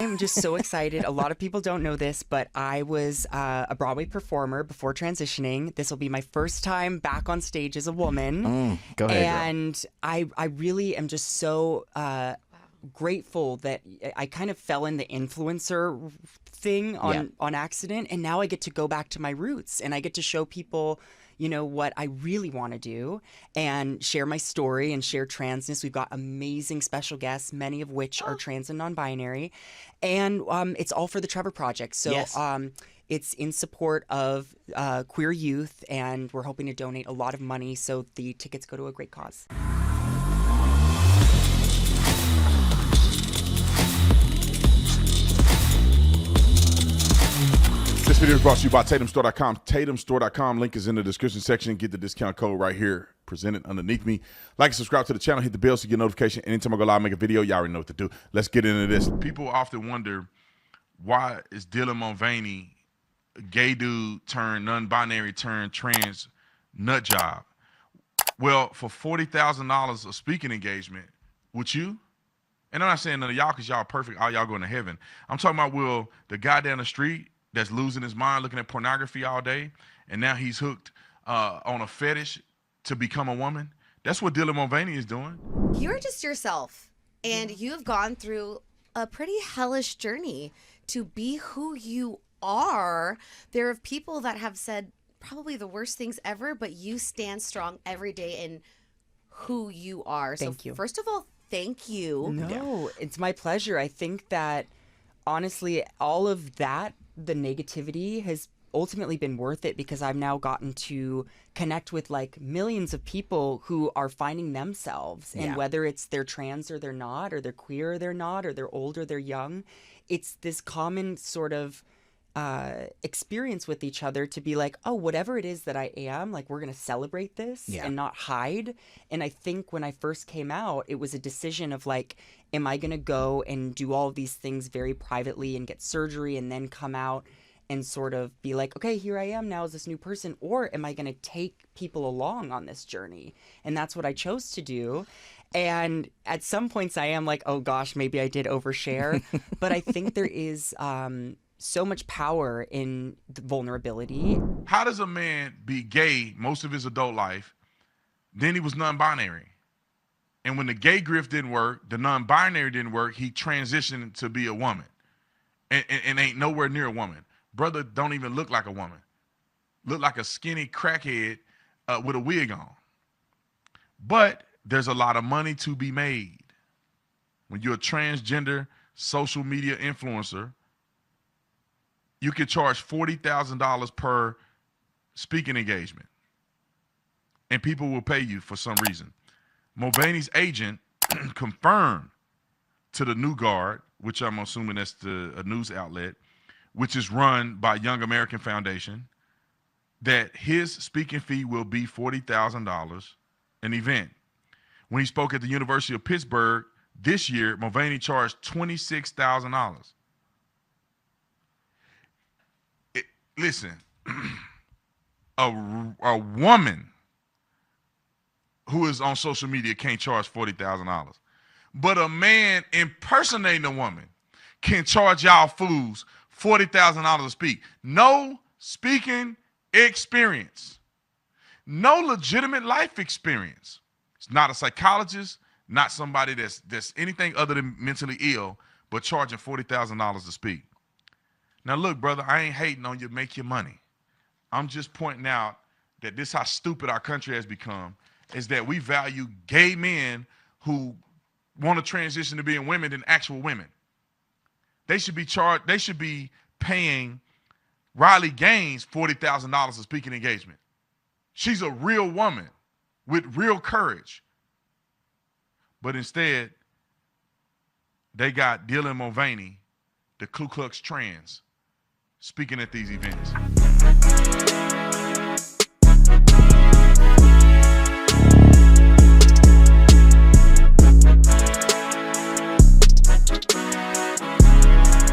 am just so excited. A lot of people don't know this, but I was a Broadway performer before transitioning. This will be my first time back on stage as a woman. Go ahead, girl. And I really am just so grateful that I kind of fell in the influencer thing on accident. And now I get to go back to my roots and I get to show people, what I really want to do and share my story and share transness. We've got amazing special guests, many of which are trans and non-binary. And it's all for the Trevor Project. So it's in support of queer youth, and we're hoping to donate a lot of money so the tickets go to a great cause. This video is brought to you by TatumStore.com. TatumStore.com. Link is in the description section. Get the discount code right here presented underneath me. Like and subscribe to the channel. Hit the bell so you get notification. Anytime I go live, make a video, y'all already know what to do. Let's get into this. People often wonder, why is Dylan Mulvaney a gay dude turned non-binary turned trans nut job? Well, for $40,000 of speaking engagement, would you? And I'm not saying none of y'all because y'all perfect, all y'all going to heaven. I'm talking about, will the guy down the street that's losing his mind looking at pornography all day, and now he's hooked on a fetish to become a woman? That's what Dylan Mulvaney is doing. You're just yourself, and you've gone through a pretty hellish journey to be who you are. There are people that have said probably the worst things ever, but you stand strong every day in who you are. Thank you. First of all, thank you. No, it's my pleasure. I think that, honestly, all of that, the negativity has ultimately been worth it because I've now gotten to connect with like millions of people who are finding themselves, and whether it's they're trans or they're not, or they're queer or they're not, or they're old or they're young, it's this common sort of experience with each other to be like, oh, whatever it is that I am, like, we're going to celebrate this and not hide. And I think when I first came out, it was a decision of like, am I going to go and do all of these things very privately and get surgery and then come out and sort of be like, okay, here I am now as this new person, or am I going to take people along on this journey? And that's what I chose to do. And at some points I am like, oh gosh, maybe I did overshare. But I think there is so much power in the vulnerability. How does a man be gay most of his adult life, then he was non-binary? And when the gay grift didn't work, the non-binary didn't work, he transitioned to be a woman. And ain't nowhere near a woman. Brother don't even look like a woman. Look like a skinny crackhead with a wig on. But there's a lot of money to be made. When you're a transgender social media influencer, you can charge $40,000 per speaking engagement. And people will pay you for some reason. Mulvaney's agent confirmed to the New Guard, which I'm assuming that's a news outlet, which is run by Young American Foundation, that his speaking fee will be $40,000 an event. When he spoke at the University of Pittsburgh this year, Mulvaney charged $26,000. Listen, a woman who is on social media can't charge $40,000. But a man impersonating a woman can charge y'all fools $40,000 to speak. No speaking experience. No legitimate life experience. It's not a psychologist, not somebody that's anything other than mentally ill, but charging $40,000 to speak. Now look, brother, I ain't hating on you, make your money. I'm just pointing out that this is how stupid our country has become, is that we value gay men who want to transition to being women than actual women. They should be paying Riley Gaines $40,000 a speaking engagement. She's a real woman with real courage. But instead, they got Dylan Mulvaney, the Ku Klux Trans, speaking at these events.